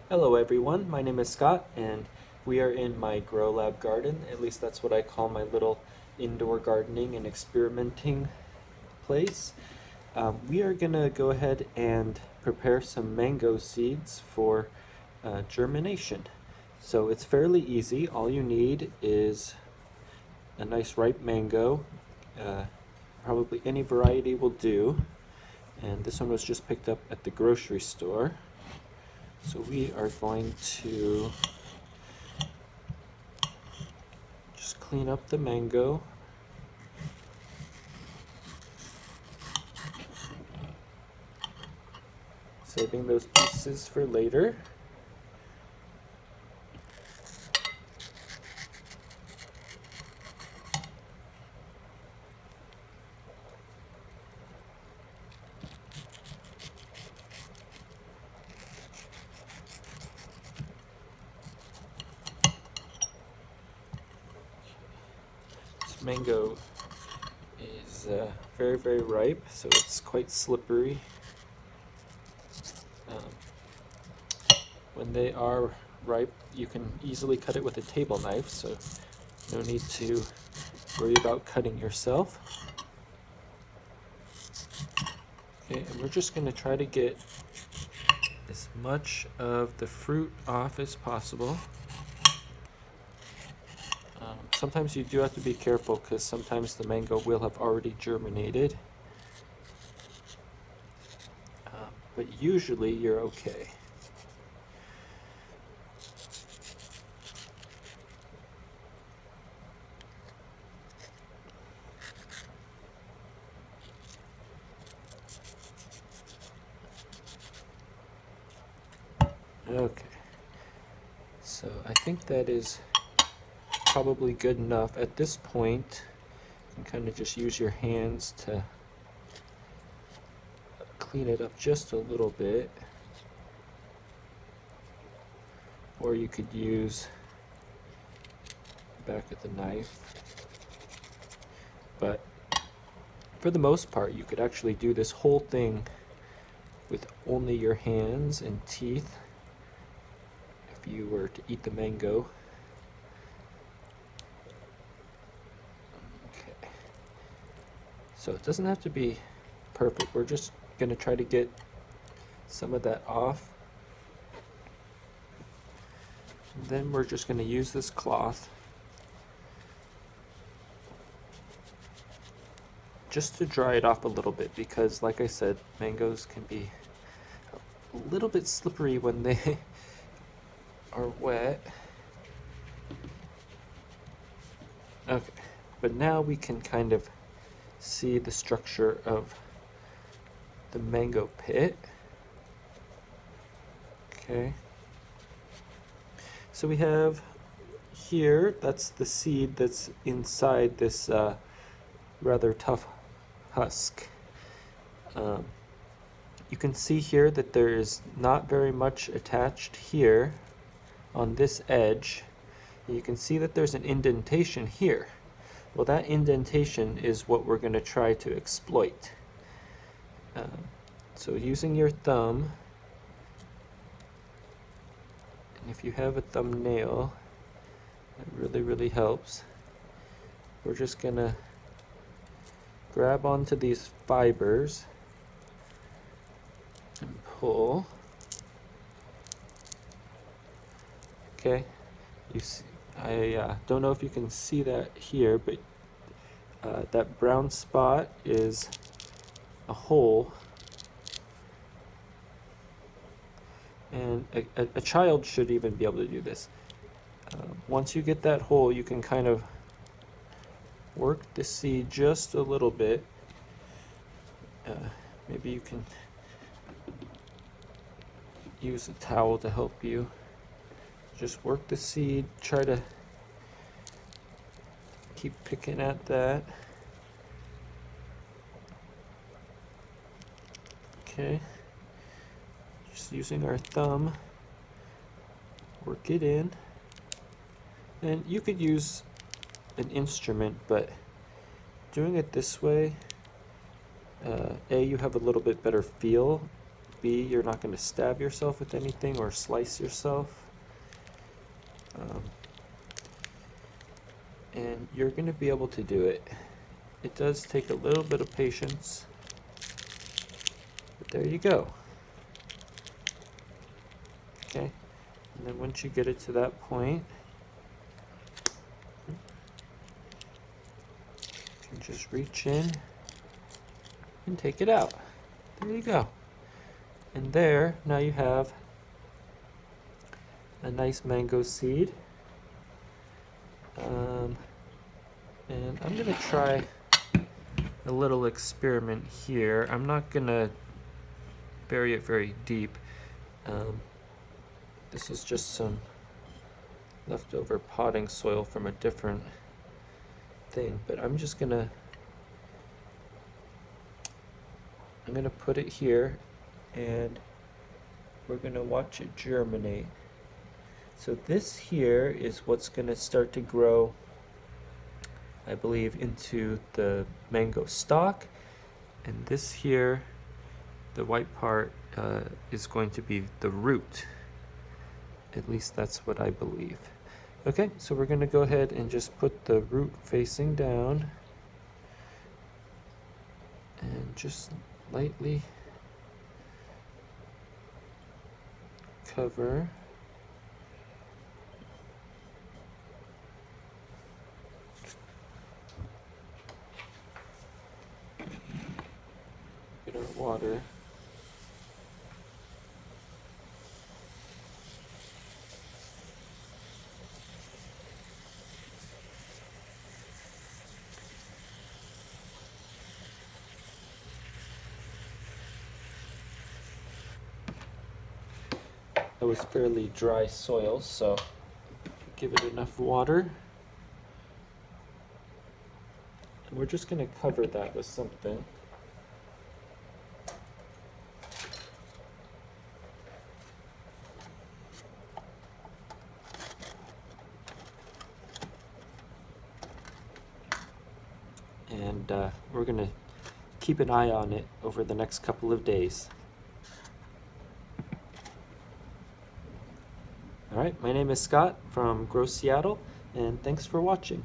Hello everyone, my name is Scott and we are in my Grow Lab garden. At least that's what I call my little indoor gardening and experimenting place. We are gonna go ahead and prepare some mango seeds for germination. So it's fairly easy. All you need is a nice ripe mango. Uh, Probably any variety will do. And this one was just picked up at the grocery store. So we are going to just clean up the mango. Saving those pieces for later. This mango is very, very ripe, so it's quite slippery. When they are ripe, you can easily cut it with a table knife, so no need to worry about cutting yourself. Okay, and we're just going to try to get as much of the fruit off as possible. Sometimes you do have to be careful because sometimes the mango will have already germinated, but usually you're okay. Okay, so I think that is probably good enough. At this point, you can kind of just use your hands to clean it up just a little bit. Or you could use the back of the knife. But for the most part, you could actually do this whole thing with only your hands and teeth if you were to eat the mango. Okay. So it doesn't have to be perfect. We're just going to try to get some of that off. And then we're just going to use this cloth just to dry it off a little bit, because like I said, mangoes can be a little bit slippery when they are wet. Okay, but now we can kind of see the structure of the mango pit. Okay, so we have here, that's the seed that's inside this rather tough husk. You can see here that there is not very much attached here on this edge. You can see that there's an indentation here. Well, that indentation is what we're going to try to exploit. So using your thumb, and if you have a thumbnail, it really, really helps. We're just going to grab onto these fibers and pull. Okay, you see, I don't know if you can see that here, but that brown spot is a hole, and a child should even be able to do this. Once you get that hole, you can kind of work the seed just a little bit. Maybe you can use a towel to help you. Just work the seed, try to keep picking at that. Okay, just using our thumb, work it in. And you could use an instrument, but doing it this way, you have a little bit better feel be. You're not going to stab yourself with anything or slice yourself. And you're going to be able to do it. It does take a little bit of patience, but there you go. Okay, and then once you get it to that point, you can just reach in and take it out. There you go. And there, now you have a nice mango seed. And I'm going to try a little experiment here. I'm not going to bury it very deep. This is just some leftover potting soil from a different thing, but I'm gonna put it here, and we're gonna watch it germinate. So this here is what's gonna start to grow, I believe, into the mango stalk, and this here, the white part, is going to be the root. At least that's what I believe. Okay, so we're going to go ahead and just put the root facing down and just lightly cover. Get our water. It was fairly dry soil, so give it enough water. And we're just going to cover that with something. And we're going to keep an eye on it over the next couple of days. All right, my name is Scott from Grow Seattle, and thanks for watching.